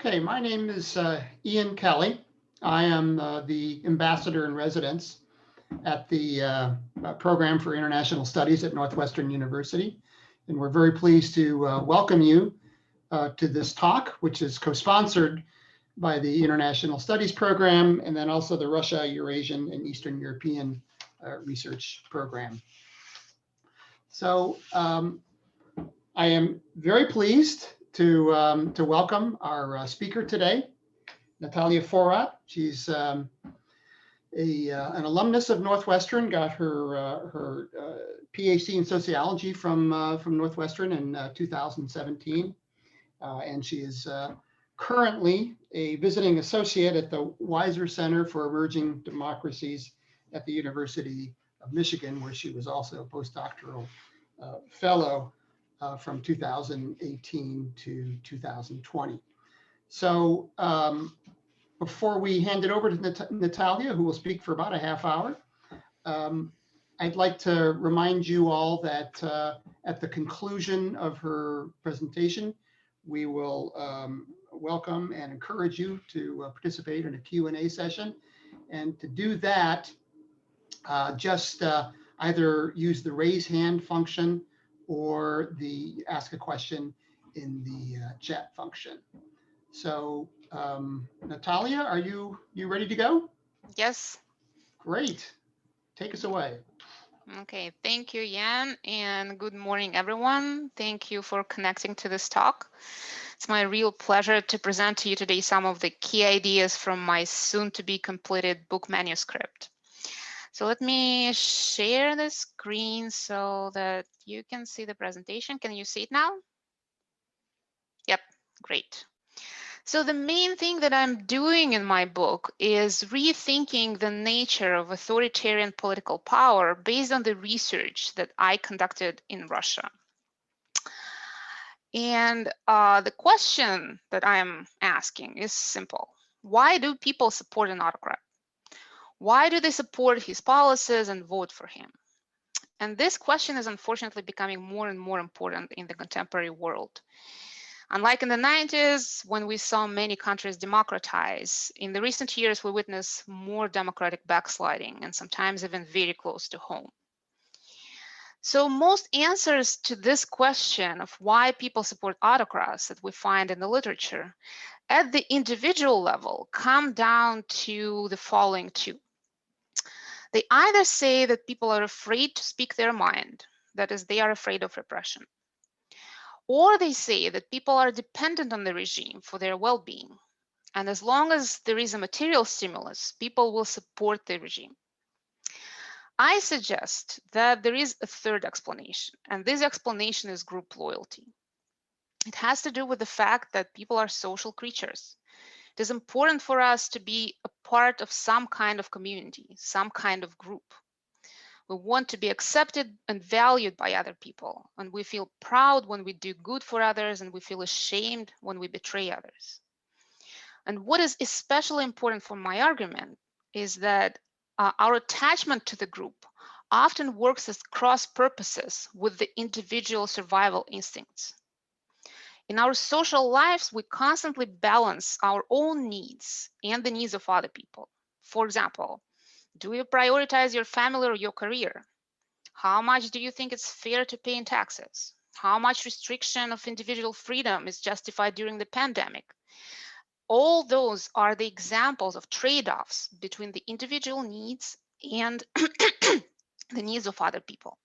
Okay, my name is Ian Kelly. I am the ambassador in residence at the Program for International Studies at Northwestern University. And we're very pleased to welcome you to this talk, which is co-sponsored by the International Studies Program and then also the Russia, Eurasian, and Eastern European Research Program. So I am very pleased to welcome our speaker today, Natalia Forat. She's an alumnus of Northwestern, got her PhD in sociology from Northwestern in 2017, and she is currently a visiting associate at the Weiser Center for Emerging Democracies at the University of Michigan, where she was also a postdoctoral fellow from 2018 to 2020. So before we hand it over to Natalia, who will speak for about a half hour, I'd like to remind you all that at the conclusion of her presentation, we will welcome and encourage you to participate in a Q&A session. And to do that, just either use the raise hand function or the ask a question in the chat function. So Natalia, are you ready to go? Yes. Great. Take us away. Okay, thank you, Jan, and good morning, everyone. Thank you for connecting to this talk. It's my real pleasure to present to you today some of the key ideas from my soon-to-be completed book manuscript. So let me share the screen so that you can see the presentation. Can you see it now? Yep, great. So the main thing that I'm doing in my book is rethinking the nature of authoritarian political power based on the research that I conducted in Russia. And the question that I'm asking is simple. Why do people support an autocrat? Why do they support his policies and vote for him? And this question is unfortunately becoming more and more important in the contemporary world. Unlike in the 90s, when we saw many countries democratize, in the recent years, we witness more democratic backsliding and sometimes even very close to home. So most answers to this question of why people support autocrats that we find in the literature at the individual level come down to the following two. They either say that people are afraid to speak their mind, that is, they are afraid of repression. Or they say that people are dependent on the regime for their well-being. And as long as there is a material stimulus, people will support the regime. I suggest that there is a third explanation, and this explanation is group loyalty. It has to do with the fact that people are social creatures. It is important for us to be a part of some kind of community, some kind of group. We want to be accepted and valued by other people, and we feel proud when we do good for others, and we feel ashamed when we betray others. And what is especially important for my argument is that our attachment to the group often works as cross purposes with the individual survival instincts. In our social lives, we constantly balance our own needs and the needs of other people. For example, do you prioritize your family or your career? How much do you think it's fair to pay in taxes? How much restriction of individual freedom is justified during the pandemic? All those are the examples of trade-offs between the individual needs and the needs of other people.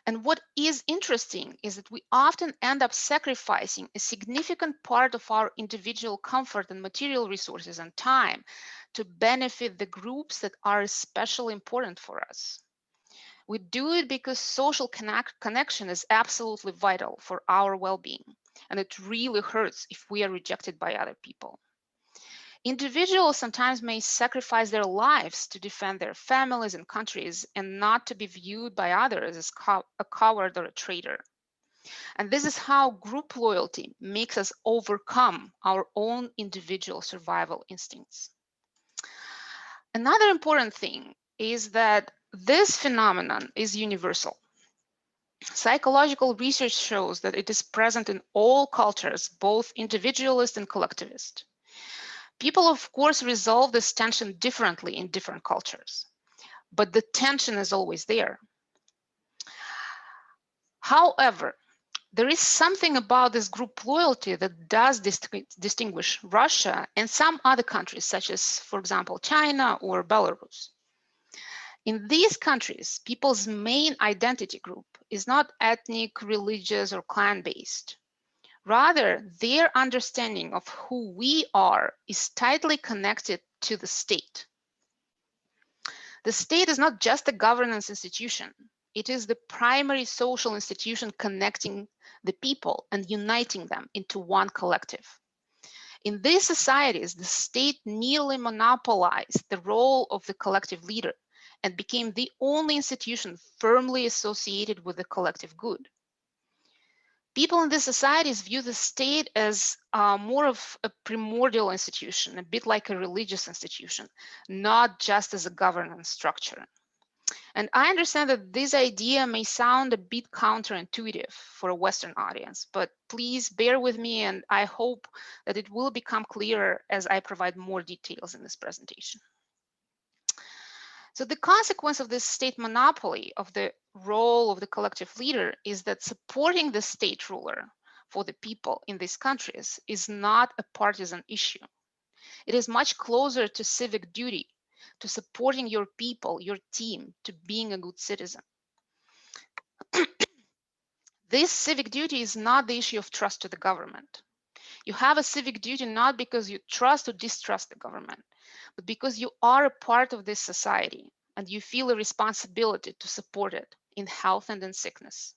And what is interesting is that we often end up sacrificing a significant part of our individual comfort and material resources and time to benefit the groups that are especially important for us. We do it because social connection is absolutely vital for our well-being, and it really hurts if we are rejected by other people. Individuals sometimes may sacrifice their lives to defend their families and countries and not to be viewed by others as a coward or a traitor. And this is how group loyalty makes us overcome our own individual survival instincts. Another important thing is that this phenomenon is universal. Psychological research shows that it is present in all cultures, both individualist and collectivist. People, of course, resolve this tension differently in different cultures, but the tension is always there. However, there is something about this group loyalty that does distinguish Russia and some other countries, such as, for example, China or Belarus. In these countries, people's main identity group is not ethnic, religious, or clan-based. Rather, their understanding of who we are is tightly connected to the state. The state is not just a governance institution. It is the primary social institution connecting the people and uniting them into one collective. In these societies, the state nearly monopolized the role of the collective leader and became the only institution firmly associated with the collective good. People in these societies view the state as more of a primordial institution, a bit like a religious institution, not just as a governance structure. And I understand that this idea may sound a bit counterintuitive for a Western audience, but please bear with me, and I hope that it will become clearer as I provide more details in this presentation. So the consequence of this state monopoly of the role of the collective leader is that supporting the state ruler for the people in these countries is not a partisan issue. It is much closer to civic duty, to supporting your people, your team, to being a good citizen. This civic duty is not the issue of trust to the government. You have a civic duty not because you trust or distrust the government, but because you are a part of this society and you feel a responsibility to support it in health and in sickness.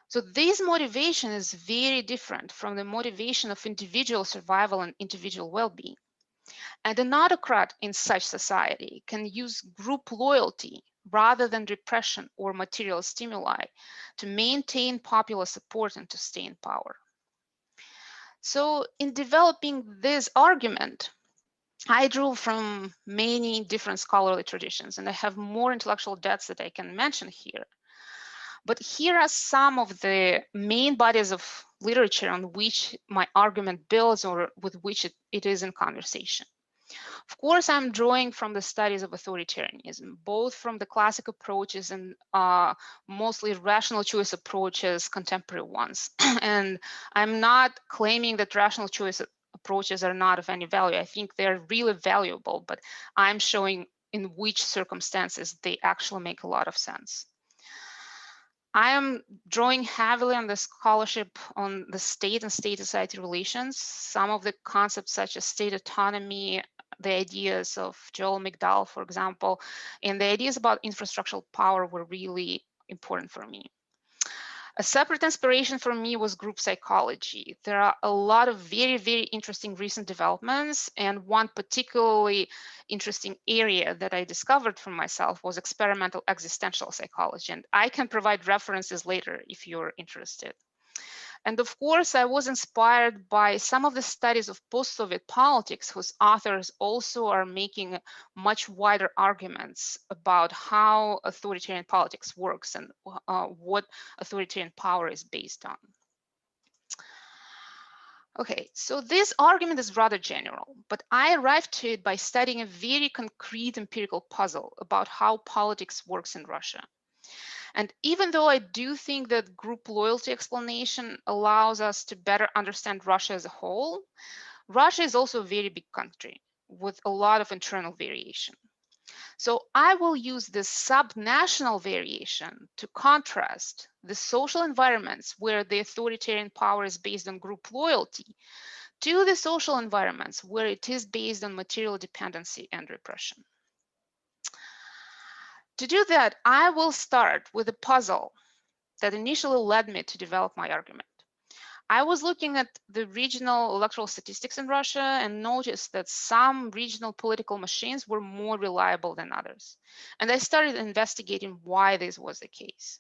So this motivation is very different from the motivation of individual survival and individual well-being. And an autocrat in such society can use group loyalty rather than repression or material stimuli to maintain popular support and to stay in power. So in developing this argument, I drew from many different scholarly traditions, and I have more intellectual debts that I can mention here. But here are some of the main bodies of literature on which my argument builds or with which it is in conversation. Of course, I'm drawing from the studies of authoritarianism, both from the classic approaches and mostly rational choice approaches, contemporary ones. And I'm not claiming that rational choice approaches are not of any value. I think they're really valuable, but I'm showing in which circumstances they actually make a lot of sense. I am drawing heavily on the scholarship on the state and state-society relations. Some of the concepts such as state autonomy, the ideas of Joel McDowell, for example, and the ideas about infrastructural power were really important for me. A separate inspiration for me was group psychology. There are a lot of very, very interesting recent developments, and one particularly interesting area that I discovered for myself was experimental existential psychology, and I can provide references later if you're interested. And of course, I was inspired by some of the studies of post-Soviet politics, whose authors also are making much wider arguments about how authoritarian politics works and what authoritarian power is based on. Okay, so this argument is rather general, but I arrived to it by studying a very concrete empirical puzzle about how politics works in Russia. And even though I do think that group loyalty explanation allows us to better understand Russia as a whole, Russia is also a very big country with a lot of internal variation. So I will use this subnational variation to contrast the social environments where the authoritarian power is based on group loyalty to the social environments where it is based on material dependency and repression. To do that, I will start with a puzzle that initially led me to develop my argument. I was looking at the regional electoral statistics in Russia and noticed that some regional political machines were more reliable than others. And I started investigating why this was the case.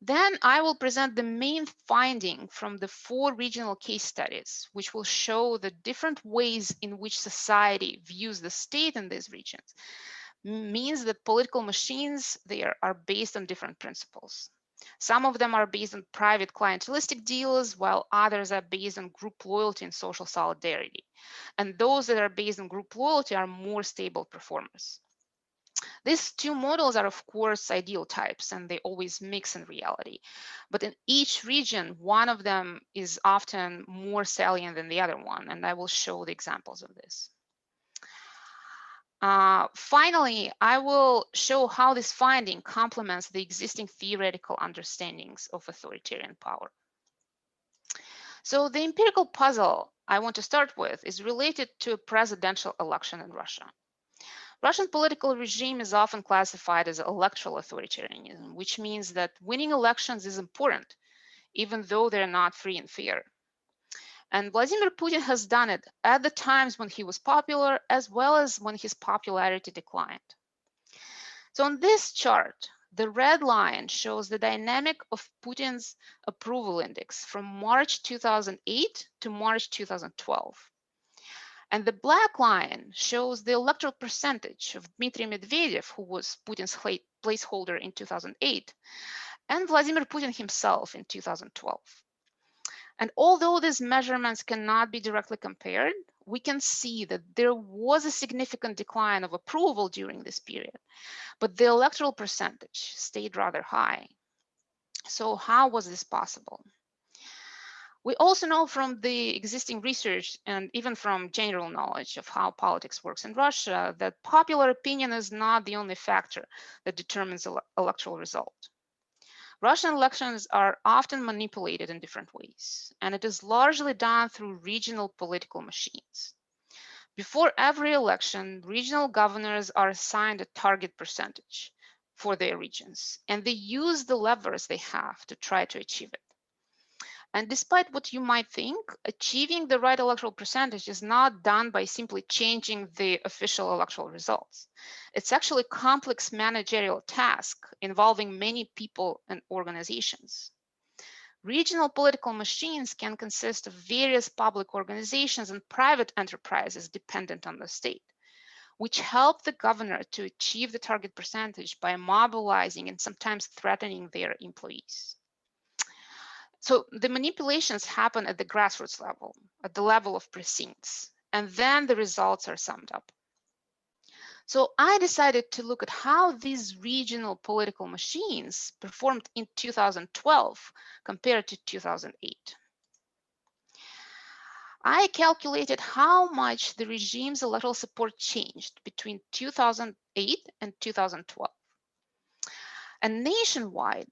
Then I will present the main finding from the 4 regional case studies, which will show the different ways in which society views the state in these regions, means that political machines there are based on different principles. Some of them are based on private clientelistic deals, while others are based on group loyalty and social solidarity. And those that are based on group loyalty are more stable performers. These two models are, of course, ideal types, and they always mix in reality. But in each region, one of them is often more salient than the other one, and I will show the examples of this. Finally, I will show how this finding complements the existing theoretical understandings of authoritarian power. So the empirical puzzle I want to start with is related to a presidential election in Russia. Russian political regime is often classified as electoral authoritarianism, which means that winning elections is important, even though they're not free and fair. And Vladimir Putin has done it at the times when he was popular, as well as when his popularity declined. So on this chart, the red line shows the dynamic of Putin's approval index from March 2008 to March 2012. And the black line shows the electoral percentage of Dmitry Medvedev, who was Putin's placeholder in 2008, and Vladimir Putin himself in 2012. And although these measurements cannot be directly compared, we can see that there was a significant decline of approval during this period, but the electoral percentage stayed rather high. So how was this possible? We also know from the existing research and even from general knowledge of how politics works in Russia that popular opinion is not the only factor that determines the electoral result. Russian elections are often manipulated in different ways, and it is largely done through regional political machines. Before every election, regional governors are assigned a target percentage for their regions, and they use the levers they have to try to achieve it. And despite what you might think, achieving the right electoral percentage is not done by simply changing the official electoral results. It's actually a complex managerial task involving many people and organizations. Regional political machines can consist of various public organizations and private enterprises dependent on the state, which help the governor to achieve the target percentage by mobilizing and sometimes threatening their employees. So the manipulations happen at the grassroots level, at the level of precincts, and then the results are summed up. So I decided to look at how these regional political machines performed in 2012 compared to 2008. I calculated how much the regime's electoral support changed between 2008 and 2012. And nationwide,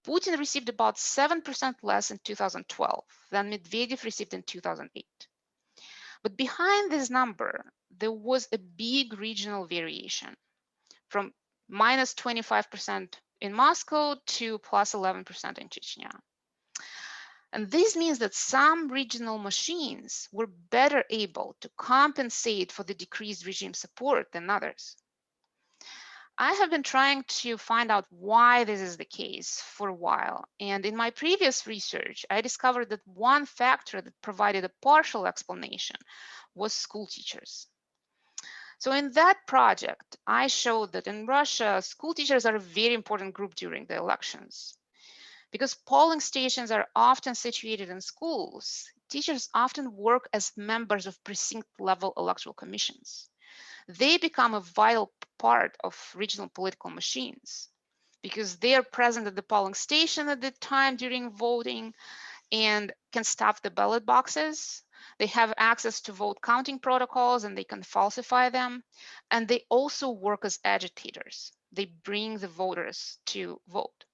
Putin received about 7% less in 2012 than Medvedev received in 2008. But behind this number, there was a big regional variation from minus 25% in Moscow to plus 11% in Chechnya. And this means that some regional machines were better able to compensate for the decreased regime support than others. I have been trying to find out why this is the case for a while. And in my previous research, I discovered that one factor that provided a partial explanation was school teachers. So in that project, I showed that in Russia, school teachers are a very important group during the elections. Because polling stations are often situated in schools, teachers often work as members of precinct-level electoral commissions. They become a vital part of regional political machines because they are present at the polling station at the time during voting and can stuff the ballot boxes. They have access to vote counting protocols and they can falsify them. And they also work as agitators. They bring the voters to vote.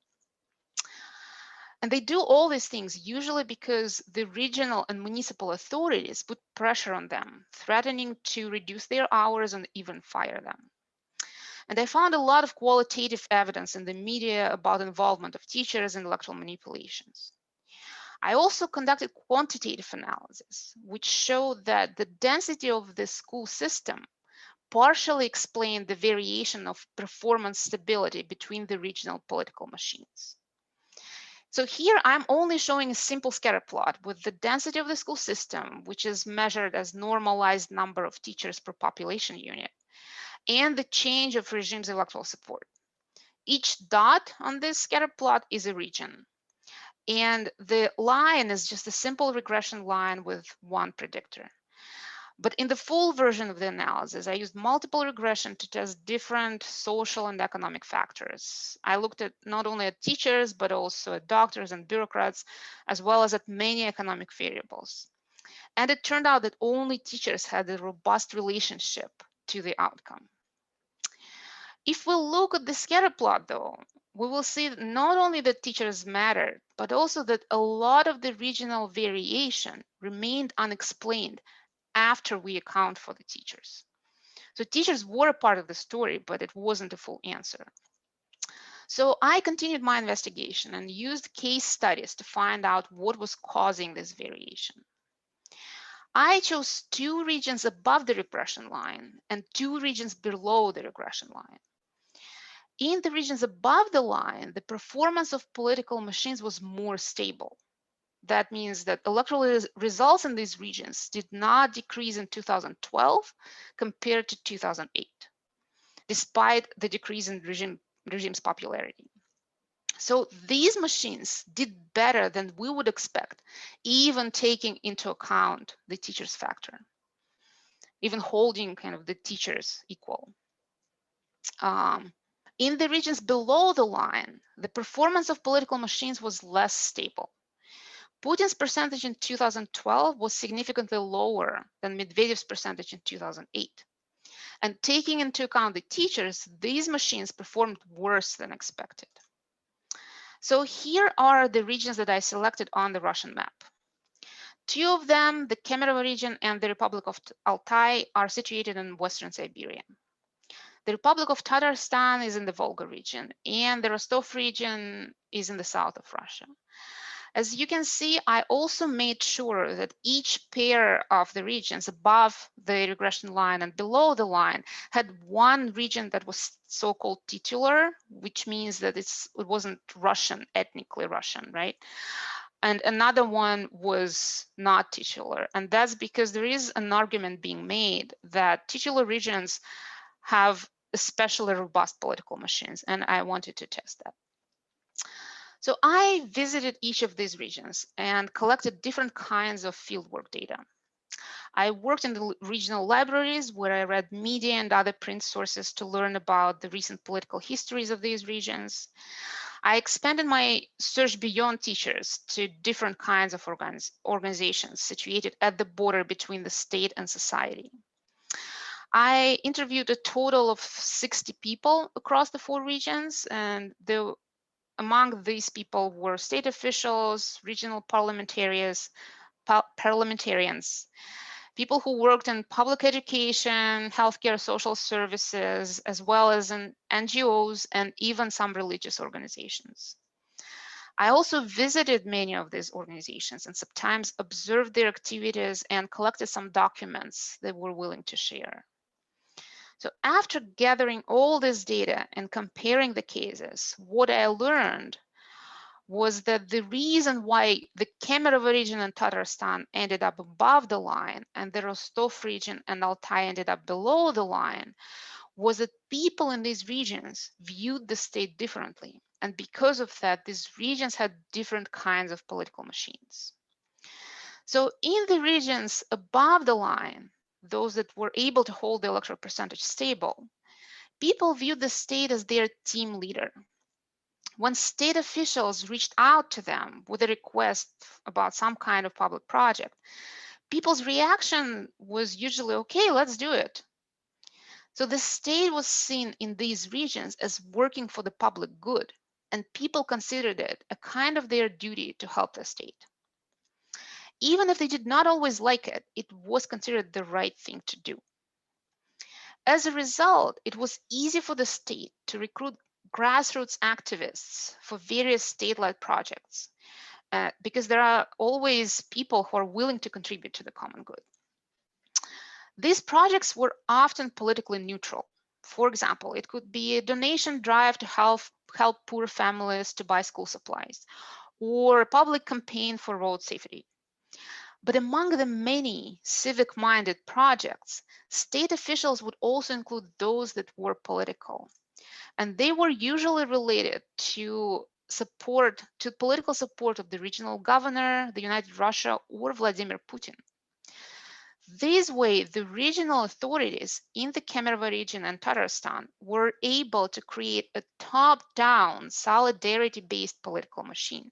And they do all these things usually because the regional and municipal authorities put pressure on them, threatening to reduce their hours and even fire them. And I found a lot of qualitative evidence in the media about involvement of teachers in electoral manipulations. I also conducted quantitative analysis, which showed that the density of the school system partially explained the variation of performance stability between the regional political machines. So here I'm only showing a simple scatter plot with the density of the school system, which is measured as normalized number of teachers per population unit, and the change of regime's electoral support. Each dot on this scatter plot is a region, and the line is just a simple regression line with one predictor. But in the full version of the analysis, I used multiple regression to test different social and economic factors. I looked at not only at teachers, but also at doctors and bureaucrats, as well as at many economic variables. And it turned out that only teachers had a robust relationship to the outcome. If we look at the scatter plot, though, we will see that not only that teachers mattered, but also that a lot of the regional variation remained unexplained after we account for the teachers. So teachers were a part of the story, but it wasn't a full answer. So I continued my investigation and used case studies to find out what was causing this variation. I chose 2 regions above the regression line and 2 regions below the regression line. In the regions above the line, the performance of political machines was more stable. That means that electoral results in these regions did not decrease in 2012 compared to 2008, despite the decrease in regime's popularity. So these machines did better than we would expect, even taking into account the teachers factor, even holding kind of the teachers equal. In the regions below the line, the performance of political machines was less stable. Putin's percentage in 2012 was significantly lower than Medvedev's percentage in 2008. And taking into account the teachers, these machines performed worse than expected. So here are the regions that I selected on the Russian map. 2 of them, the Kemerovo region and the Republic of Altai, are situated in Western Siberia. The Republic of Tatarstan is in the Volga region, and the Rostov region is in the south of Russia. As you can see, I also made sure that each pair of the regions above the regression line and below the line had one region that was so-called titular, which means that it wasn't Russian, ethnically Russian, right? And another one was not titular. And that's because there is an argument being made that titular regions have especially robust political machines, and I wanted to test that. So I visited each of these regions and collected different kinds of fieldwork data. I worked in the regional libraries where I read media and other print sources to learn about the recent political histories of these regions. I expanded my search beyond teachers to different kinds of organizations situated at the border between the state and society. I interviewed a total of 60 people across the 4 regions, and among these people were state officials, regional parliamentarians, people who worked in public education, healthcare, social services, as well as in NGOs and even some religious organizations. I also visited many of these organizations and sometimes observed their activities and collected some documents they were willing to share. So after gathering all this data and comparing the cases, what I learned was that the reason why the Kemerovo region and Tatarstan ended up above the line and the Rostov region and Altai ended up below the line was that people in these regions viewed the state differently. And because of that, these regions had different kinds of political machines. So in the regions above the line, those that were able to hold the electoral percentage stable, people viewed the state as their team leader. When state officials reached out to them with a request about some kind of public project, people's reaction was usually, okay, let's do it. So the state was seen in these regions as working for the public good, and people considered it a kind of their duty to help the state. Even if they did not always like it, it was considered the right thing to do. As a result, it was easy for the state to recruit grassroots activists for various state-led projects because there are always people who are willing to contribute to the common good. These projects were often politically neutral. For example, it could be a donation drive to help poor families to buy school supplies, or a public campaign for road safety. But among the many civic-minded projects, state officials would also include those that were political. And they were usually related to political support of the regional governor, the United Russia, or Vladimir Putin. This way, the regional authorities in the Kemerovo region and Tatarstan were able to create a top-down, solidarity-based political machine.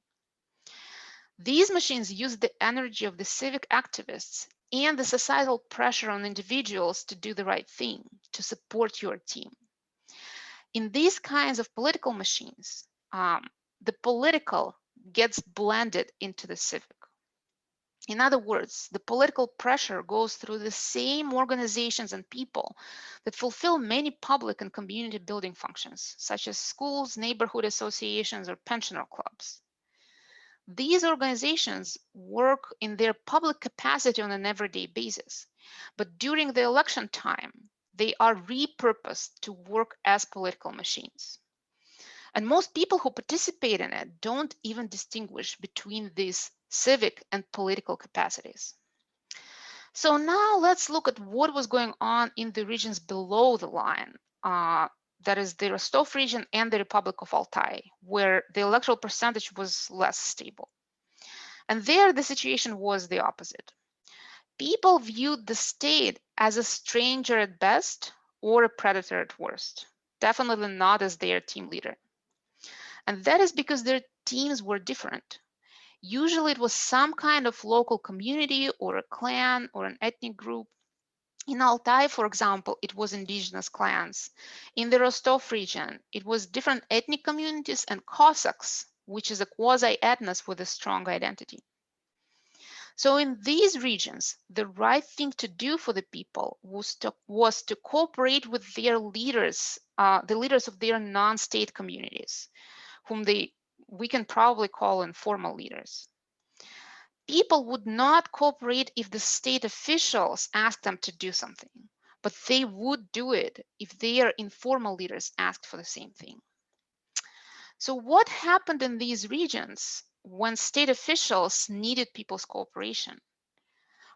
These machines used the energy of the civic activists and the societal pressure on individuals to do the right thing, to support your team. In these kinds of political machines, the political gets blended into the civic. In other words, the political pressure goes through the same organizations and people that fulfill many public and community building functions, such as schools, neighborhood associations, or pensioner clubs. These organizations work in their public capacity on an everyday basis, but during the election time, they are repurposed to work as political machines. And most people who participate in it don't even distinguish between these civic and political capacities. So now let's look at what was going on in the regions below the line. That is the Rostov region and the Republic of Altai, where the electoral percentage was less stable. And there the situation was the opposite. People viewed the state as a stranger at best or a predator at worst, definitely not as their team leader. And that is because their teams were different. Usually it was some kind of local community or a clan or an ethnic group. In Altai, for example, it was indigenous clans. In the Rostov region, it was different ethnic communities and Cossacks, which is a quasi-ethnos with a strong identity. So in these regions, the right thing to do for the people was to cooperate with their leaders, the leaders of their non-state communities, whom we can probably call informal leaders. People would not cooperate if the state officials asked them to do something, but they would do it if their informal leaders asked for the same thing. So what happened in these regions when state officials needed people's cooperation?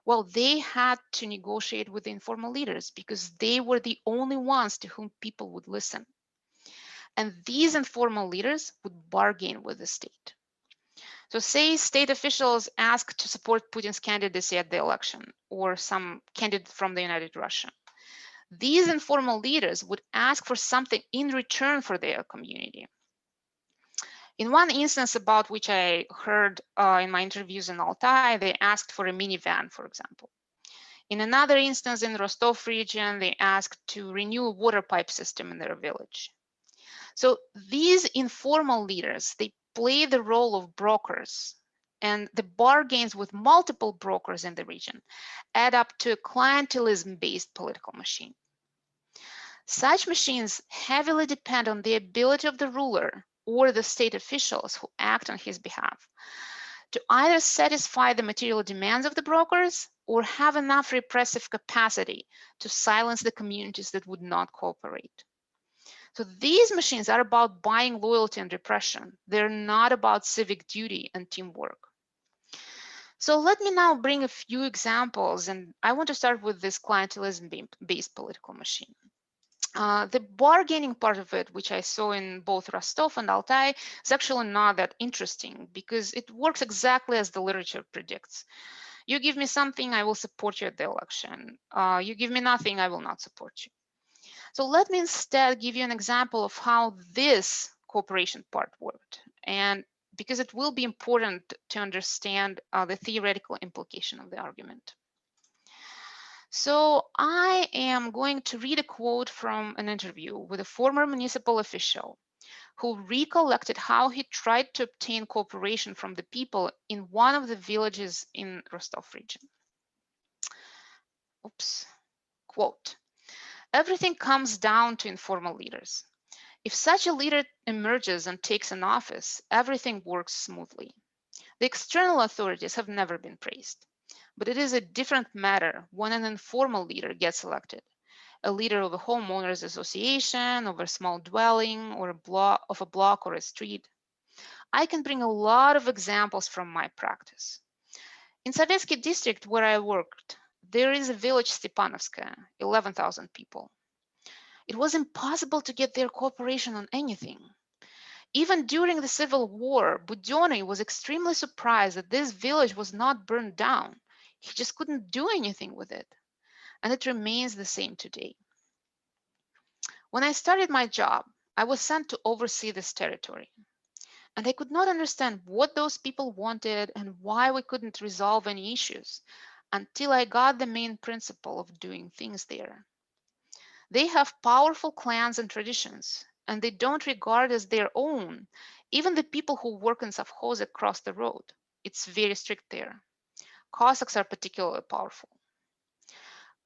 Well, they had to negotiate with the informal leaders because they were the only ones to whom people would listen. And these informal leaders would bargain with the state. So say state officials ask to support Putin's candidacy at the election or some candidate from the United Russia. These informal leaders would ask for something in return for their community. In one instance about which I heard in my interviews in Altai, they asked for a minivan, for example. In another instance in Rostov region, they asked to renew a water pipe system in their village. So these informal leaders, they play the role of brokers, and the bargains with multiple brokers in the region add up to a clientelism-based political machine. Such machines heavily depend on the ability of the ruler or the state officials who act on his behalf to either satisfy the material demands of the brokers or have enough repressive capacity to silence the communities that would not cooperate. So these machines are about buying loyalty and repression. They're not about civic duty and teamwork. So let me now bring a few examples, and I want to start with this clientelism-based political machine. The bargaining part of it, which I saw in both Rostov and Altai, is actually not that interesting because it works exactly as the literature predicts. You give me something, I will support you at the election. You give me nothing, I will not support you. So let me instead give you an example of how this cooperation part worked, and because it will be important to understand the theoretical implication of the argument. So I am going to read a quote from an interview with a former municipal official who recollected how he tried to obtain cooperation from the people in one of the villages in Rostov region. Oops. Quote, "Everything comes down to informal leaders. If such a leader emerges and takes an office, everything works smoothly. The external authorities have never been praised. But it is a different matter when an informal leader gets elected, a leader of a homeowners association, of a small dwelling, or of a block or a street. I can bring a lot of examples from my practice. In Sovietsky district where I worked, there is a village Stepanovskaya, 11,000 people. It was impossible to get their cooperation on anything. Even during the civil war, Budyonny was extremely surprised that this village was not burned down. He just couldn't do anything with it. And it remains the same today. When I started my job, I was sent to oversee this territory. And I could not understand what those people wanted and why we couldn't resolve any issues until I got the main principle of doing things there. They have powerful clans and traditions, and they don't regard as their own even the people who work in совхоз across the road. It's very strict there. Cossacks are particularly powerful.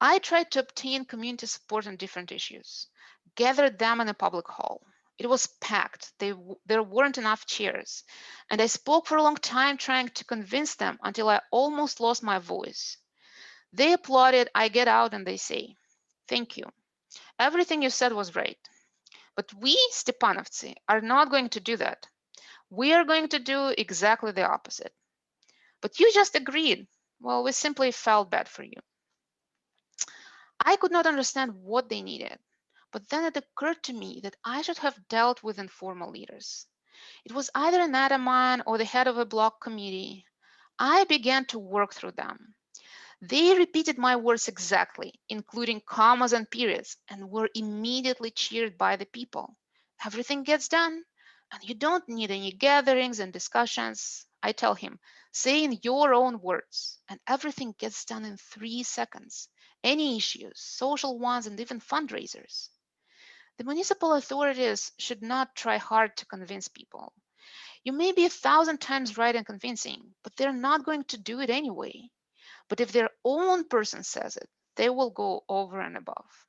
I tried to obtain community support on different issues, gathered them in a public hall. It was packed. There weren't enough chairs. And I spoke for a long time trying to convince them until I almost lost my voice. They applauded. I get out and they say, "Thank you. Everything you said was right. But we, Stepanovцы, are not going to do that. We are going to do exactly the opposite. But you just agreed. Well, we simply felt bad for you." I could not understand what they needed. But then it occurred to me that I should have dealt with informal leaders. It was either an ataman or the head of a block committee. I began to work through them. They repeated my words exactly, including commas and periods, and were immediately cheered by the people. Everything gets done, and you don't need any gatherings and discussions. I tell him, say in your own words, and everything gets done in 3 seconds. Any issues, social ones, and even fundraisers. The municipal authorities should not try hard to convince people. You may be 1,000 times right and convincing, but they're not going to do it anyway. But if their own person says it, they will go over and above.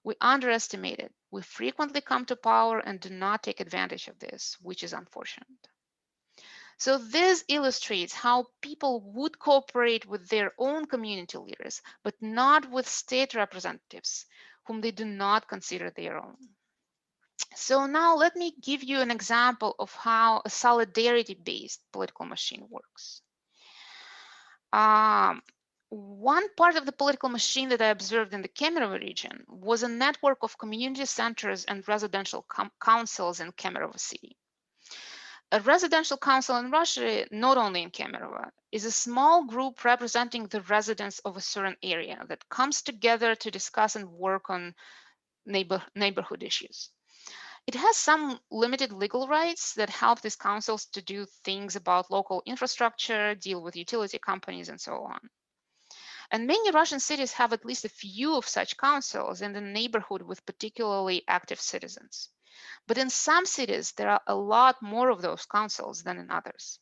We underestimate it. We frequently come to power and do not take advantage of this, which is unfortunate. So this illustrates how people would cooperate with their own community leaders, but not with state representatives, whom they do not consider their own. So now let me give you an example of how a solidarity-based political machine works. One part of the political machine that I observed in the Kemerovo region was a network of community centers and residential councils in Kemerovo city. A residential council in Russia, not only in Kemerovo, is a small group representing the residents of a certain area that comes together to discuss and work on neighborhood issues. It has some limited legal rights that help these councils to do things about local infrastructure, deal with utility companies, and so on. And many Russian cities have at least a few of such councils in the neighborhood with particularly active citizens. But in some cities, there are a lot more of those councils than in others.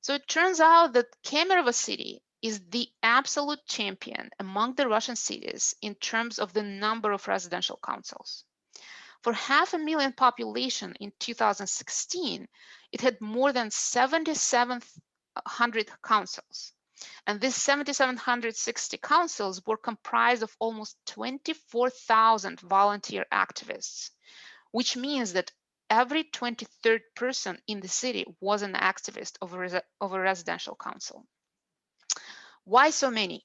So it turns out that Kemerovo city is the absolute champion among the Russian cities in terms of the number of residential councils. For 500,000 population in 2016, it had more than 7,700 councils. And these 7,760 councils were comprised of almost 24,000 volunteer activists, which means that every 23rd person in the city was an activist of a residential council. Why so many?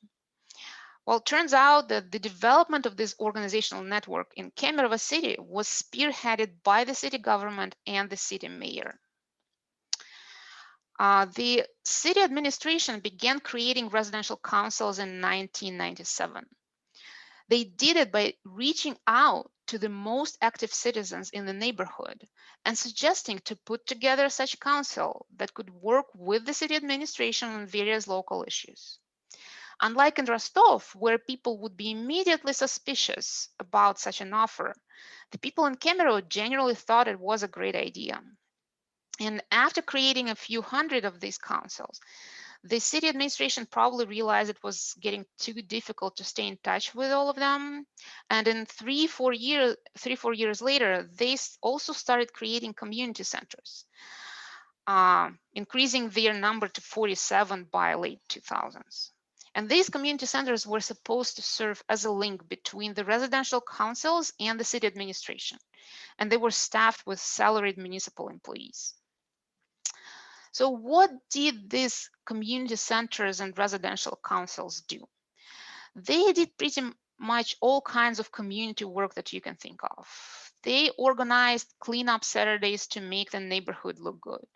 Well, it turns out that the development of this organizational network in Kemerovo city was spearheaded by the city government and the city mayor. The city administration began creating residential councils in 1997. They did it by reaching out to the most active citizens in the neighborhood and suggesting to put together such a council that could work with the city administration on various local issues. Unlike in Rostov, where people would be immediately suspicious about such an offer, the people in Kemerovo generally thought it was a great idea. And after creating a few hundred of these councils, the city administration probably realized it was getting too difficult to stay in touch with all of them. And in 3-4 years later, they also started creating community centers, increasing their number to 47 by late 2000s. And these community centers were supposed to serve as a link between the residential councils and the city administration. And they were staffed with salaried municipal employees. So what did these community centers and residential councils do? They did pretty much all kinds of community work that you can think of. They organized cleanup Saturdays to make the neighborhood look good.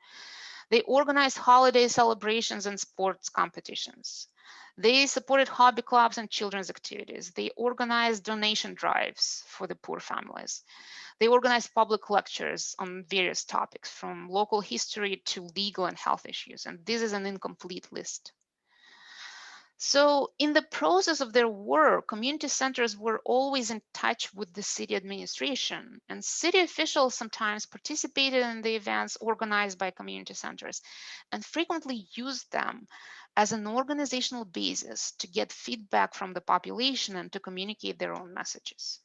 They organized holiday celebrations and sports competitions. They supported hobby clubs and children's activities. They organized donation drives for the poor families. They organized public lectures on various topics, from local history to legal and health issues. And this is an incomplete list. So in the process of their work, community centers were always in touch with the city administration, and city officials sometimes participated in the events organized by community centers and frequently used them as an organizational basis to get feedback from the population and to communicate their own messages.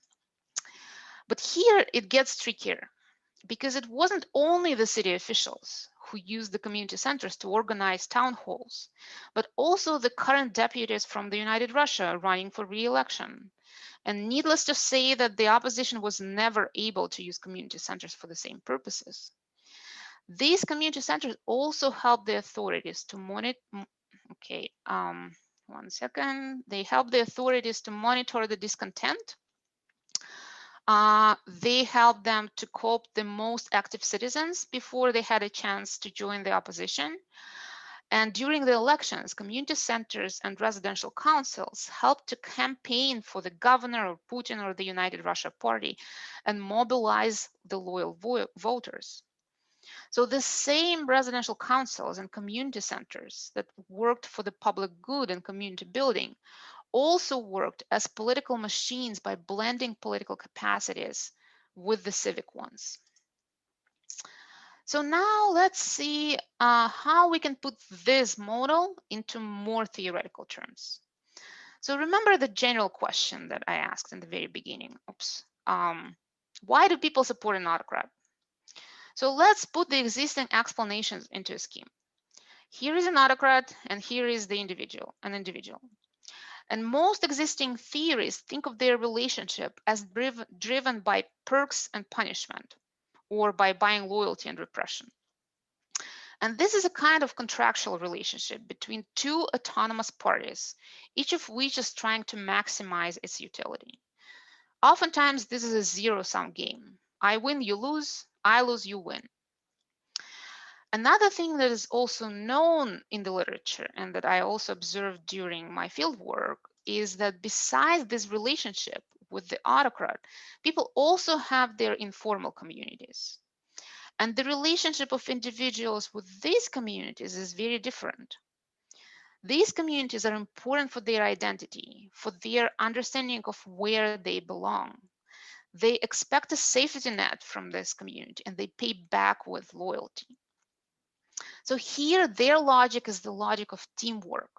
But here it gets trickier, because it wasn't only the city officials who used the community centers to organize town halls, but also the current deputies from the United Russia running for re-election. And needless to say that the opposition was never able to use community centers for the same purposes. These community centers also help the authorities to monitor, They help the authorities to monitor the discontent. They helped them to cope the most active citizens before they had a chance to join the opposition. And during the elections, community centers and residential councils helped to campaign for the governor or Putin or the United Russia Party and mobilize the loyal voters. So the same residential councils and community centers that worked for the public good and community building also worked as political machines by blending political capacities with the civic ones. So now let's see how we can put this model into more theoretical terms. So remember the general question that I asked in the very beginning. Why do people support an autocrat? So let's put the existing explanations into a scheme. Here is an autocrat and here is an individual. And most existing theories think of their relationship as driven by perks and punishment, or by buying loyalty and repression. And this is a kind of contractual relationship between two autonomous parties, each of which is trying to maximize its utility. Oftentimes, this is a zero-sum game. I win, you lose, I lose, you win. Another thing that is also known in the literature and that I also observed during my fieldwork is that besides this relationship with the autocrat, people also have their informal communities. And the relationship of individuals with these communities is very different. These communities are important for their identity, for their understanding of where they belong. They expect a safety net from this community and they pay back with loyalty. So here, their logic is the logic of teamwork.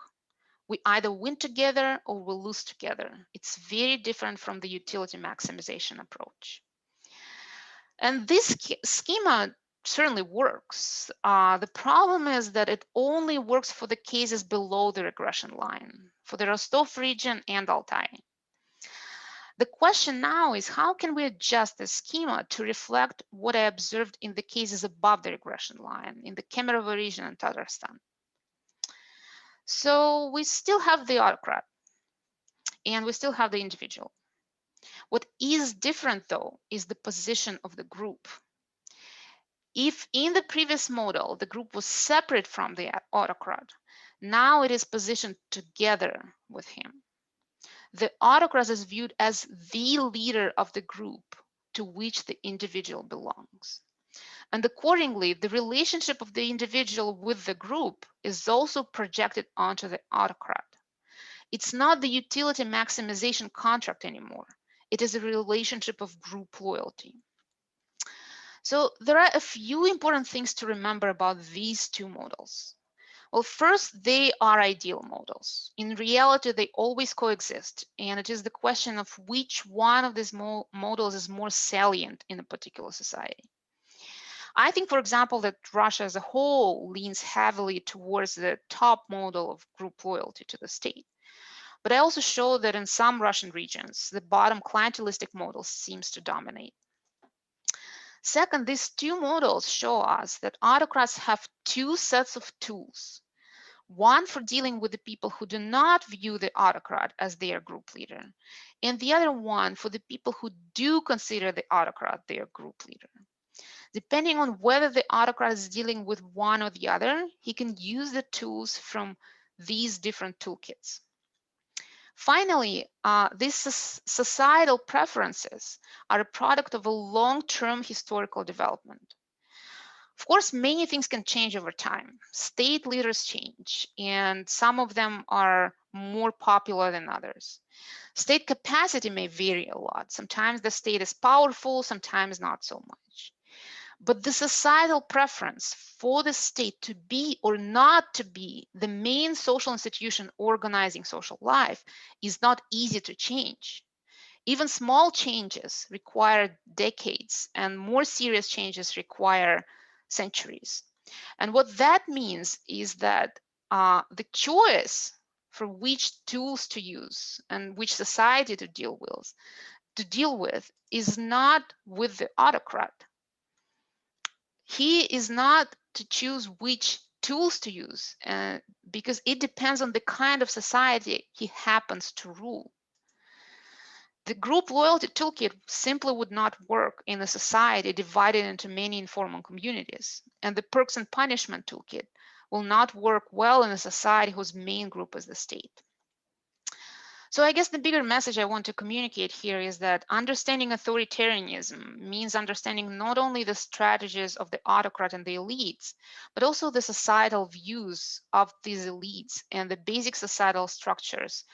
We either win together or we lose together. It's very different from the utility maximization approach. And this schema certainly works. The problem is that it only works for the cases below the regression line, for the Rostov region and Altai. The question now is, how can we adjust the schema to reflect what I observed in the cases above the regression line, in the Kemerovo region and Tatarstan? So we still have the autocrat and we still have the individual. What is different, though, is the position of the group. If in the previous model, the group was separate from the autocrat, now it is positioned together with him. The autocrat is viewed as the leader of the group to which the individual belongs. And accordingly, the relationship of the individual with the group is also projected onto the autocrat. It's not the utility maximization contract anymore. It is a relationship of group loyalty. So there are a few important things to remember about these two models. Well, first, they are ideal models. In reality, they always coexist, and it is the question of which one of these models is more salient in a particular society. I think, for example, that Russia as a whole leans heavily towards the top model of group loyalty to the state. But I also show that in some Russian regions, the bottom clientelistic model seems to dominate. Second, these two models show us that autocrats have two sets of tools. One for dealing with the people who do not view the autocrat as their group leader, and the other one for the people who do consider the autocrat their group leader. Depending on whether the autocrat is dealing with one or the other, he can use the tools from these different toolkits. Finally, these societal preferences are a product of a long-term historical development. Of course, many things can change over time. State leaders change, and some of them are more popular than others. State capacity may vary a lot. Sometimes the state is powerful, sometimes not so much. But the societal preference for the state to be or not to be the main social institution organizing social life is not easy to change. Even small changes require decades, and more serious changes require centuries. And what that means is that the choice for which tools to use and which society to deal with is not with the autocrat. He is not to choose which tools to use because it depends on the kind of society he happens to rule. The group loyalty toolkit simply would not work in a society divided into many informal communities, and the perks and punishment toolkit will not work well in a society whose main group is the state. So I guess the bigger message I want to communicate here is that understanding authoritarianism means understanding not only the strategies of the autocrat and the elites, but also the societal views of these elites and the basic societal structures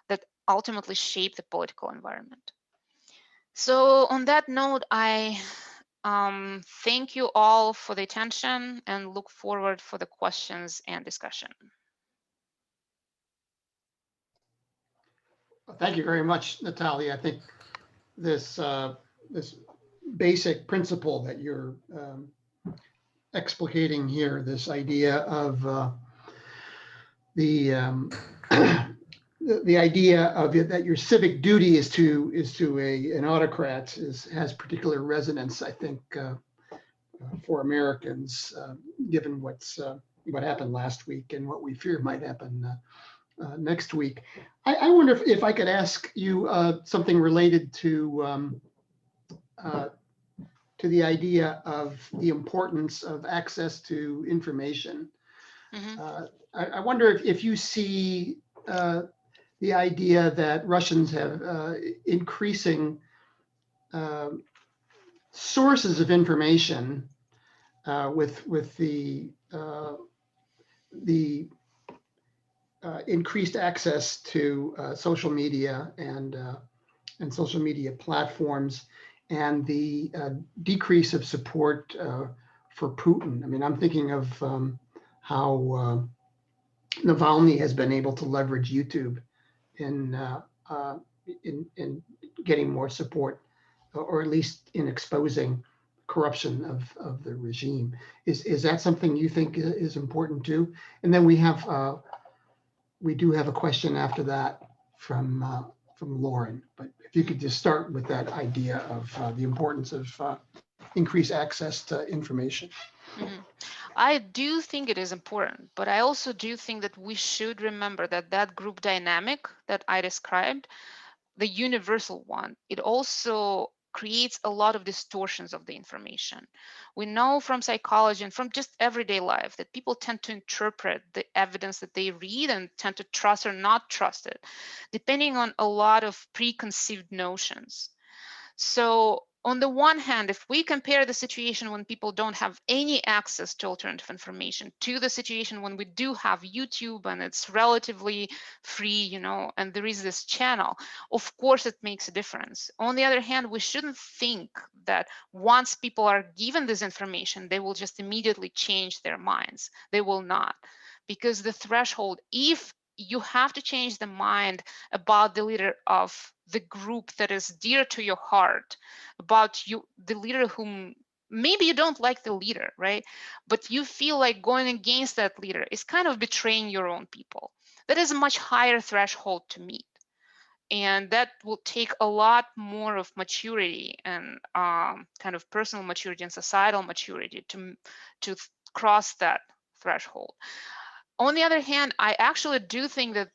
that ultimately shape the political environment. So on that note, I thank you all for the attention and look forward for the questions and discussion. Thank you very much, Natalia. I think this this basic principle that you're explicating here, this idea of the the idea of it, that your civic duty is to an autocrat has particular resonance, I think, for Americans, given what happened last week and what we fear might happen next week. I wonder if I could ask you something related to the idea of the importance of access to information. Mm-hmm. I wonder if you see the idea that Russians have increasing sources of information with the increased access to social media and social media platforms, and the decrease of support for Putin. I mean, I'm thinking of how Navalny has been able to leverage YouTube in getting more support, or at least in exposing corruption of the regime. Is that something you think is important too? And then we do have a question after that from Lauren, but if you could just start with that idea of the importance of increased access to information. Mm-hmm. I do think it is important, but I also do think that we should remember that group dynamic that I described, the universal one, it also creates a lot of distortions of the information. We know from psychology and from just everyday life that people tend to interpret the evidence that they read and tend to trust or not trust it, depending on a lot of preconceived notions. So on the one hand, if we compare the situation when people don't have any access to alternative information to the situation when we do have YouTube and it's relatively free, and there is this channel, of course it makes a difference. On the other hand, we shouldn't think that once people are given this information, they will just immediately change their minds. They will not, because the threshold, if you have to change the mind about the leader of the group that is dear to your heart, about you, the leader whom maybe you don't like the leader, right? But you feel like going against that leader is kind of betraying your own people. That is a much higher threshold to meet. And that will take a lot more of maturity and kind of personal maturity and societal maturity to cross that threshold. On the other hand, I actually do think that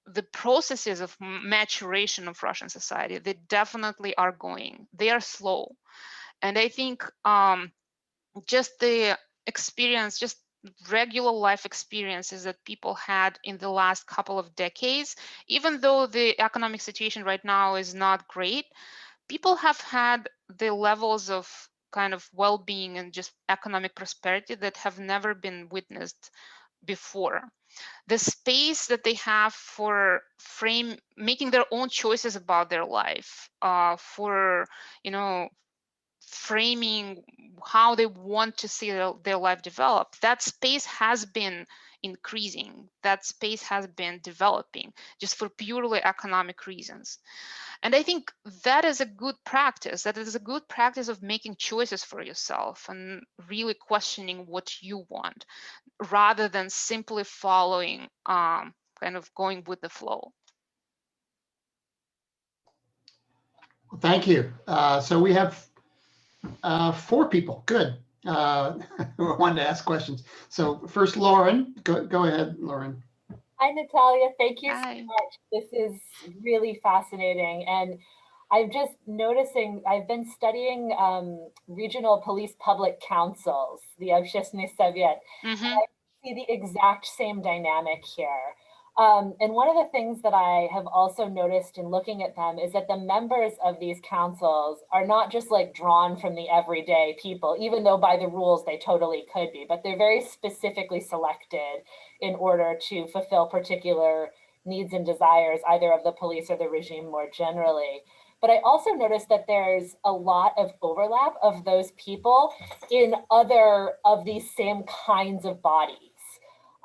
the processes of maturation of Russian society, they definitely are going. They are slow. And I think just the experience, just regular life experiences that people had in the last couple of decades, even though the economic situation right now is not great, people have had the levels of kind of well-being and just economic prosperity that have never been witnessed before. The space that they have for making their own choices about their life, for framing how they want to see their life develop, that space has been increasing. That space has been developing just for purely economic reasons. And I think that is a good practice. That is a good practice of making choices for yourself and really questioning what you want, rather than simply following, kind of going with the flow. Thank you. So we have 4 people. Good. Who wanted to ask questions. So first, Lauren, go ahead, Lauren. Hi, Natalia. Thank you so Hi. much. This is really fascinating. And I'm just noticing, I've been studying regional police public councils, the Общественный Совет. Mm-hmm. I see the exact same dynamic here. And one of the things that I have also noticed in looking at them is that the members of these councils are not just like drawn from the everyday people, even though by the rules they totally could be, but they're very specifically selected in order to fulfill particular needs and desires, either of the police or the regime more generally. But I also noticed that there's a lot of overlap of those people in other of these same kinds of bodies.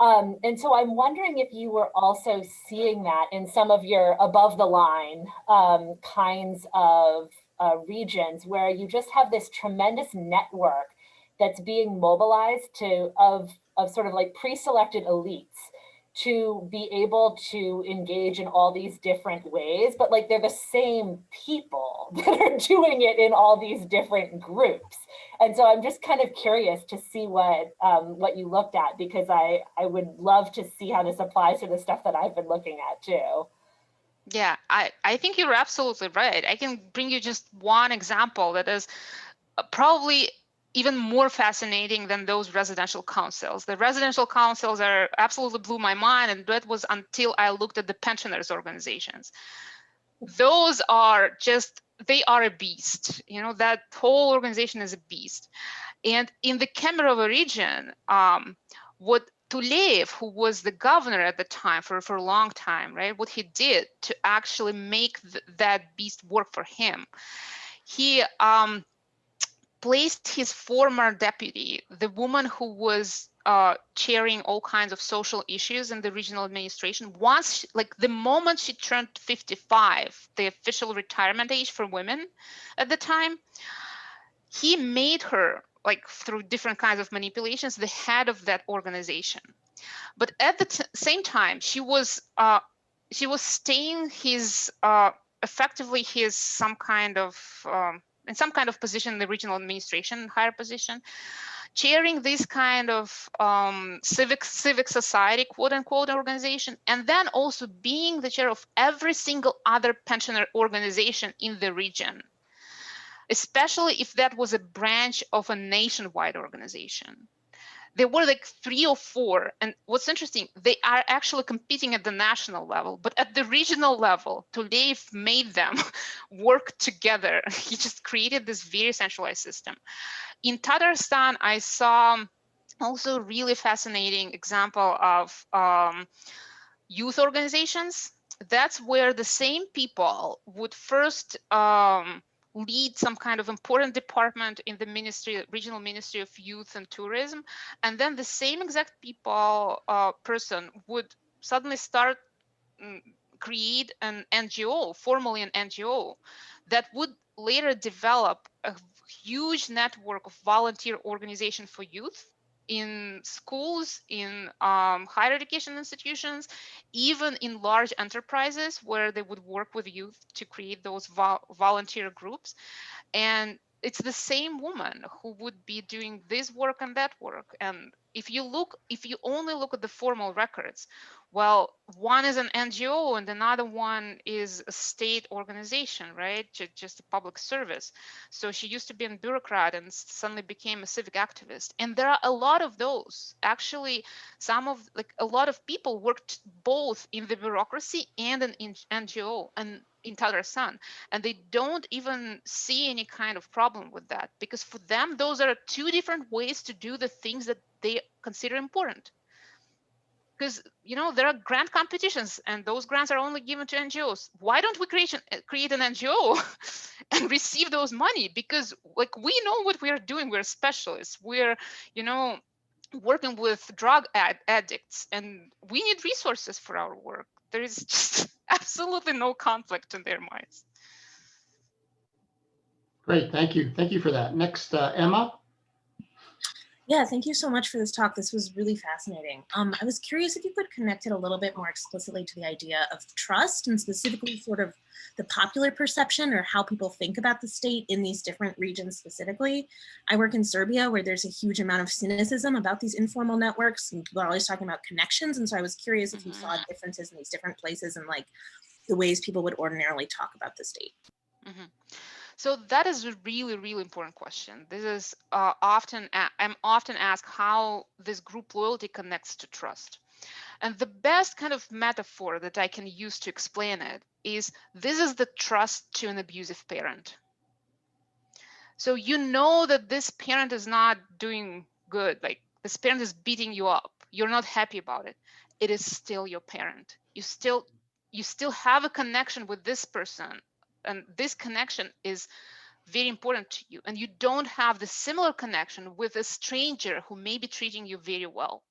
And so I'm wondering if you were also seeing that in some of your above the line kinds of regions where you just have this tremendous network that's being mobilized of sort of like pre-selected elites to be able to engage in all these different ways, but like they're the same people that are doing it in all these different groups. And so I'm just kind of curious to see what you looked at, because I would love to see how this applies to the stuff that I've been looking at too. Yeah, I think you're absolutely right. I can bring you just one example that is probably even more fascinating than those residential councils. The residential councils are absolutely blew my mind, and that was until I looked at the pensioners organizations. Those are just, they are a beast. That whole organization is a beast. And in the Kemerovo region, what Tuleyev, who was the governor at the time for a long time, right? What he did to actually make that beast work for him, he placed his former deputy, the woman who was chairing all kinds of social issues in the regional administration. Once, like the moment she turned 55, the official retirement age for women at the time, he made her, like through different kinds of manipulations, the head of that organization. But at the same time, she was staying his effectively his some kind of in some kind of position in the regional administration, higher position, chairing this kind of civic society, quote unquote, organization, and then also being the chair of every single other pensioner organization in the region, especially if that was a branch of a nationwide organization. There were like 3 or 4. And what's interesting, they are actually competing at the national level, but at the regional level, Tuleyev made them work together. He just created this very centralized system. In Tatarstan, I saw also a really fascinating example of youth organizations. That's where the same people would first lead some kind of important department in the ministry, regional ministry of youth and tourism, and then the same exact person would suddenly start create an NGO, formally an NGO, that would later develop a huge network of volunteer organization for youth, in schools, in higher education institutions, even in large enterprises where they would work with youth to create those volunteer groups. And it's the same woman who would be doing this work and that work. And if you only look at the formal records, well, one is an NGO and another one is a state organization, right? Just a public service. So she used to be a bureaucrat and suddenly became a civic activist. And there are a lot of those. Actually, a lot of people worked both in the bureaucracy and in NGO and in Tatarstan, and they don't even see any kind of problem with that, because for them, those are two different ways to do the things that they consider important. Because, you know, there are grant competitions and those grants are only given to NGOs. Why don't we create an NGO and receive those money? Because like, we know what we are doing. We're specialists. We're, you know, working with drug addicts, and we need resources for our work. There is just absolutely no conflict in their minds. Great, thank you. Thank you for that. Next, Emma. Yeah, thank you so much for this talk. This was really fascinating. I was curious if you could connect it a little bit more explicitly to the idea of trust, and specifically sort of the popular perception or how people think about the state in these different regions specifically. I work in Serbia, where there's a huge amount of cynicism about these informal networks, and people are always talking about connections. And so I was curious if you saw differences in these different places and like the ways people would ordinarily talk about the state. So that is a really, really important question. This is I'm often asked how this group loyalty connects to trust. And the best kind of metaphor that I can use to explain it is, this is the trust to an abusive parent. So you know that this parent is not doing good, like this parent is beating you up. You're not happy about it. It is still your parent. You still have a connection with this person. And this connection is very important to you. And you don't have the similar connection with a stranger who may be treating you very well.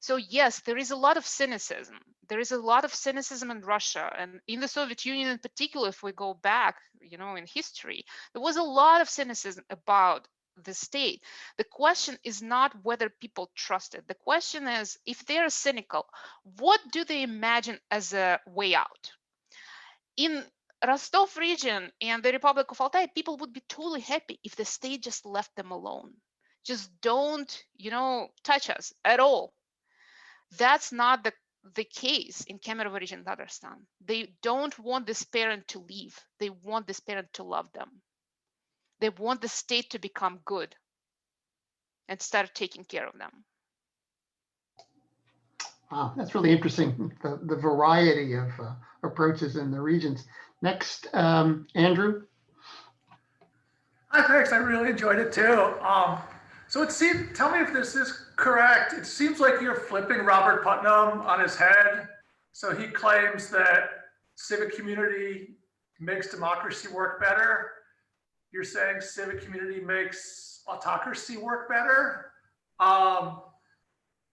So yes, there is a lot of cynicism. There is a lot of cynicism in Russia, and in the Soviet Union in particular. If we go back, you know, in history, there was a lot of cynicism about the state. The question is not whether people trust it. The question is, if they're cynical, what do they imagine as a way out? In Rostov region and the Republic of Altai, people would be totally happy if the state just left them alone. Just don't, you know, touch us at all. That's not the case in Kemerovo region, Tatarstan. They don't want this parent to leave. They want this parent to love them. They want the state to become good and start taking care of them. Wow, that's really interesting, the variety of approaches in the regions. Next, Andrew. Hi, thanks. I really enjoyed it too. So it seemed, tell me if this is correct. It seems like you're flipping Robert Putnam on his head. So he claims that civic community makes democracy work better. You're saying civic community makes autocracy work better.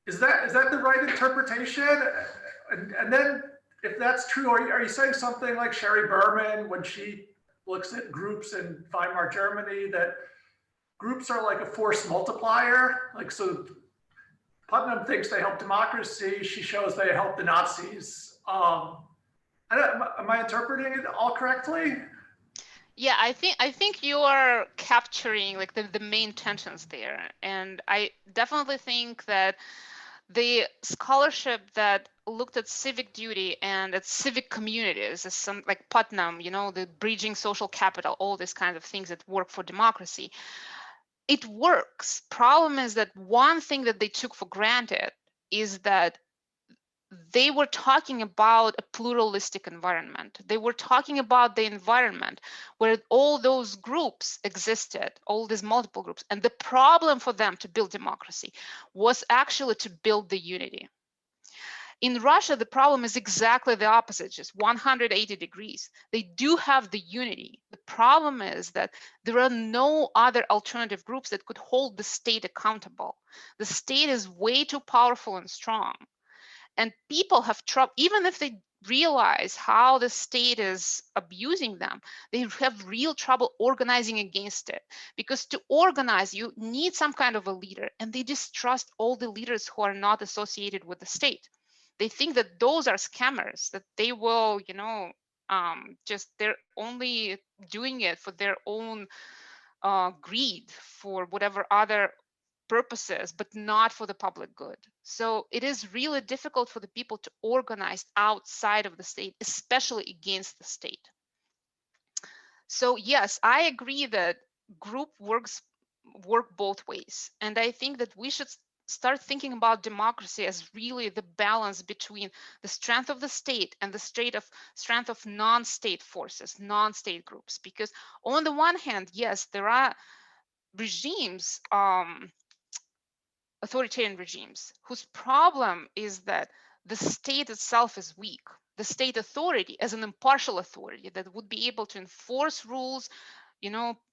Is that the right interpretation? And then if that's true, are you saying something like Sherry Berman, when she looks at groups in Weimar Germany, that groups are like a force multiplier? Like, so Putnam thinks they help democracy, she shows they help the Nazis. Am I interpreting it all correctly? Yeah, I think you are capturing like the main tensions there. And I definitely think that the scholarship that looked at civic duty and at civic communities, as some like Putnam, you know, the bridging social capital, all these kinds of things that work for democracy, it works. Problem is that one thing that they took for granted is that they were talking about a pluralistic environment. They were talking about the environment where all those groups existed, all these multiple groups. And the problem for them to build democracy was actually to build the unity. In Russia, the problem is exactly the opposite, just 180 degrees. They do have the unity. The problem is that there are no other alternative groups that could hold the state accountable. The state is way too powerful and strong. And people have trouble, even if they realize how the state is abusing them, they have real trouble organizing against it. Because to organize, you need some kind of a leader, and they distrust all the leaders who are not associated with the state. They think that those are scammers, that they will, just they're only doing it for their own greed, for whatever other purposes, but not for the public good. So it is really difficult for the people to organize outside of the state, especially against the state. So yes, I agree that group work both ways. And I think that we should start thinking about democracy as really the balance between the strength of the state and the strength of non-state forces, non-state groups. Because on the one hand, yes, there are regimes, authoritarian regimes, whose problem is that the state itself is weak. The state authority as an impartial authority that would be able to enforce rules,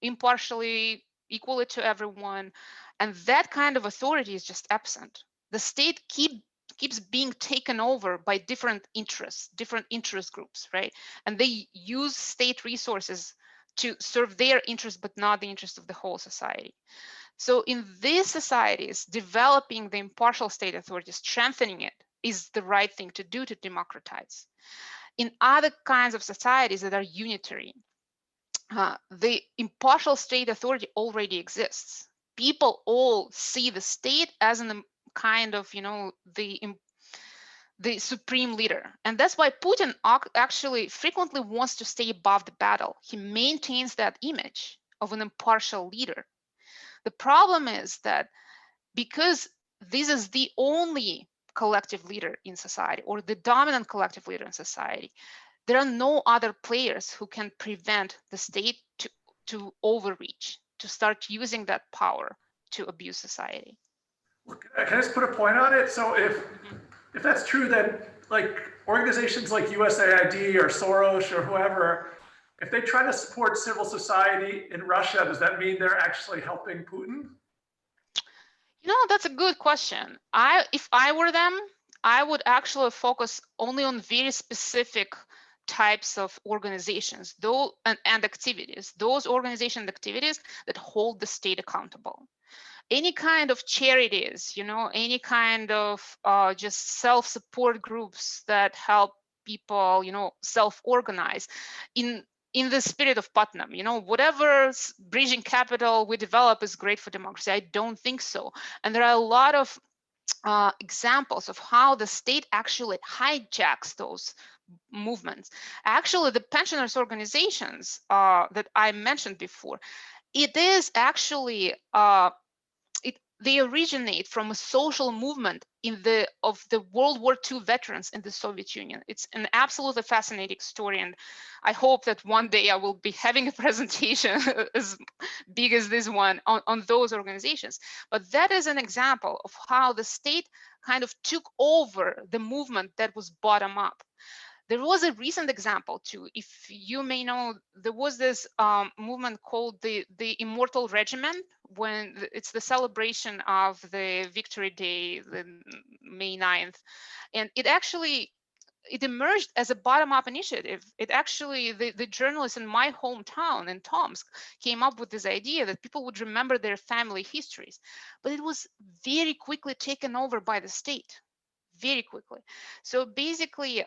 impartially, equally to everyone. And that kind of authority is just absent. The state keeps being taken over by different interest groups, right? And they use state resources to serve their interests, but not the interest of the whole society. So in these societies, developing the impartial state authority, strengthening it, is the right thing to do to democratize. In other kinds of societies that are unitary, the impartial state authority already exists. People all see the state as a kind of, the supreme leader. And that's why Putin actually frequently wants to stay above the battle. He maintains that image of an impartial leader. The problem is that because this is the only collective leader in society, or the dominant collective leader in society, there are no other players who can prevent the state to overreach, to start using that power to abuse society. Can I just put a point on it? So if that's true, then like organizations like USAID or Soros or whoever, if they try to support civil society in Russia, does that mean they're actually helping Putin? That's a good question. If I were them, I would actually focus only on very specific types of organizations and activities, those organizations and activities that hold the state accountable. Any kind of charities, any kind of just self-support groups that help people, self-organize in the spirit of Putnam, whatever bridging capital we develop is great for democracy. I don't think so. And there are a lot of examples of how the state actually hijacks those movements. Actually, the pensioners organizations that I mentioned before, it is actually they originate from a social movement of the World War II veterans in the Soviet Union. It's an absolutely fascinating story, and I hope that one day I will be having a presentation as big as this one on those organizations. But that is an example of how the state kind of took over the movement that was bottom up. There was a recent example too. If you may know, there was this movement called the Immortal Regiment, when it's the celebration of the Victory Day, the May 9th. And it emerged as a bottom-up initiative. It actually, the journalists in my hometown in Tomsk came up with this idea that people would remember their family histories. But it was very quickly taken over by the state, very quickly. So basically,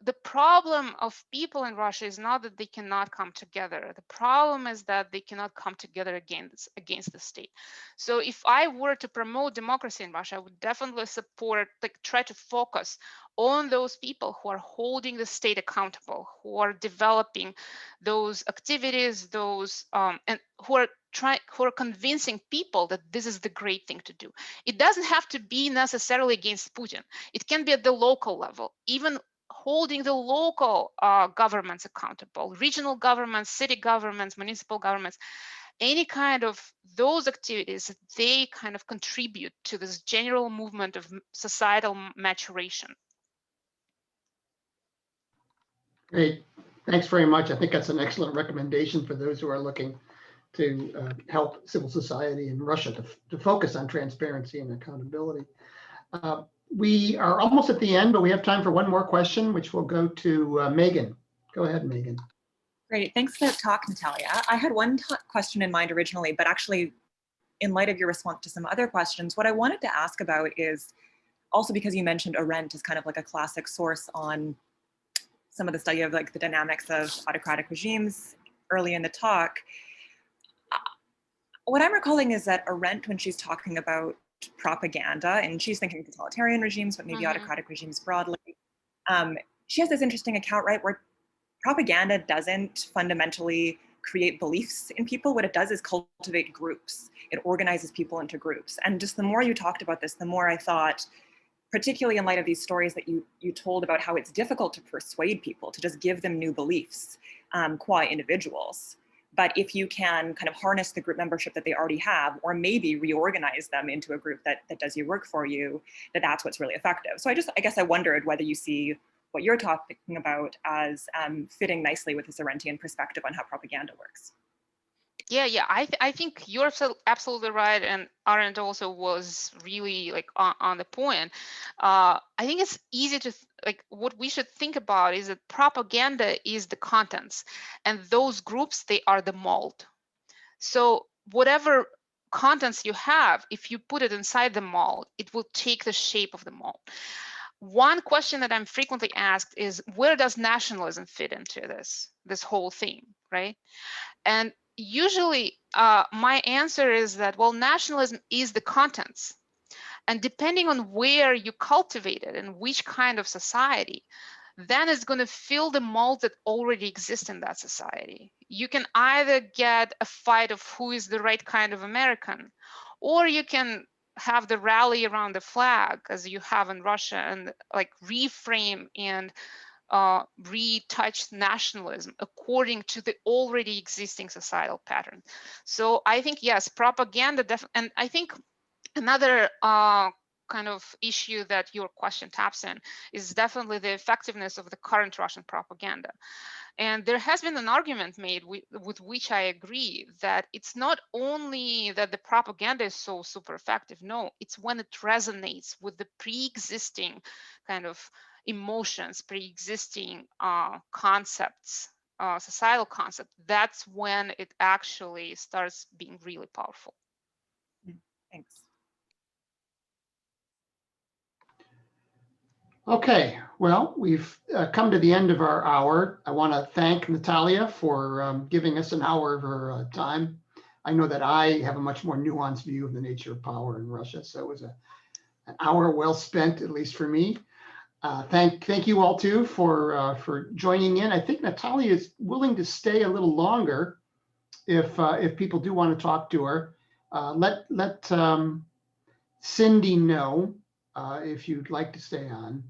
the problem of people in Russia is not that they cannot come together. The problem is that they cannot come together against the state. So if I were to promote democracy in Russia, I would definitely try to focus on those people who are holding the state accountable, who are developing those activities, and who are convincing people that this is the great thing to do. It doesn't have to be necessarily against Putin. It can be at the local level, even holding the local governments accountable, regional governments, city governments, municipal governments, any kind of those activities, they kind of contribute to this general movement of societal maturation. Great. Thanks very much. I think that's an excellent recommendation for those who are looking to help civil society in Russia to focus on transparency and accountability. We are almost at the end, but we have time for one more question, which will go to Megan. Go ahead, Megan. Great, thanks for the talk, Natalia. I had one question in mind originally, but actually, in light of your response to some other questions, what I wanted to ask about is also because you mentioned Arendt as kind of like a classic source on some of the study of like the dynamics of autocratic regimes early in the talk. What I'm recalling is that Arendt, when she's talking about propaganda, and she's thinking totalitarian regimes, but maybe autocratic regimes broadly, she has this interesting account, right, where propaganda doesn't fundamentally create beliefs in people. What it does is cultivate groups. It organizes people into groups. And just the more you talked about this, the more I thought, particularly in light of these stories that you told about how it's difficult to persuade people, to just give them new beliefs qua individuals. But if you can kind of harness the group membership that they already have, or maybe reorganize them into a group that does your work for you, that's what's really effective. So I guess I wondered whether you see what you're talking about as fitting nicely with this Arendtian perspective on how propaganda works. Yeah. I think you're absolutely right, and Arendt also was really like on the point. I think it's easy to like what we should think about is that propaganda is the contents, and those groups, they are the mold. So whatever contents you have, if you put it inside the mold, it will take the shape of the mold. One question that I'm frequently asked is, where does nationalism fit into this whole thing, right? And usually my answer is that, well, nationalism is the contents. And depending on where you cultivate it and which kind of society, then it's going to fill the mold that already exists in that society. You can either get a fight of who is the right kind of American, or you can have the rally around the flag as you have in Russia and like reframe and retouch nationalism according to the already existing societal pattern. So I think, yes, propaganda, and I think another kind of issue that your question taps in is definitely the effectiveness of the current Russian propaganda. And there has been an argument made with which I agree, that it's not only that the propaganda is so super effective. No, it's when it resonates with the pre-existing kind of emotions, pre-existing concepts, societal concept. That's when it actually starts being really powerful. Thanks. Okay, well, we've come to the end of our hour. I want to thank Natalia for giving us an hour of her time. I know that I have a much more nuanced view of the nature of power in Russia, so it was an hour well spent, at least for me. Thank you all too for joining in. I think Natalia is willing to stay a little longer if people do want to talk to her. Let Cindy know if you'd like to stay on.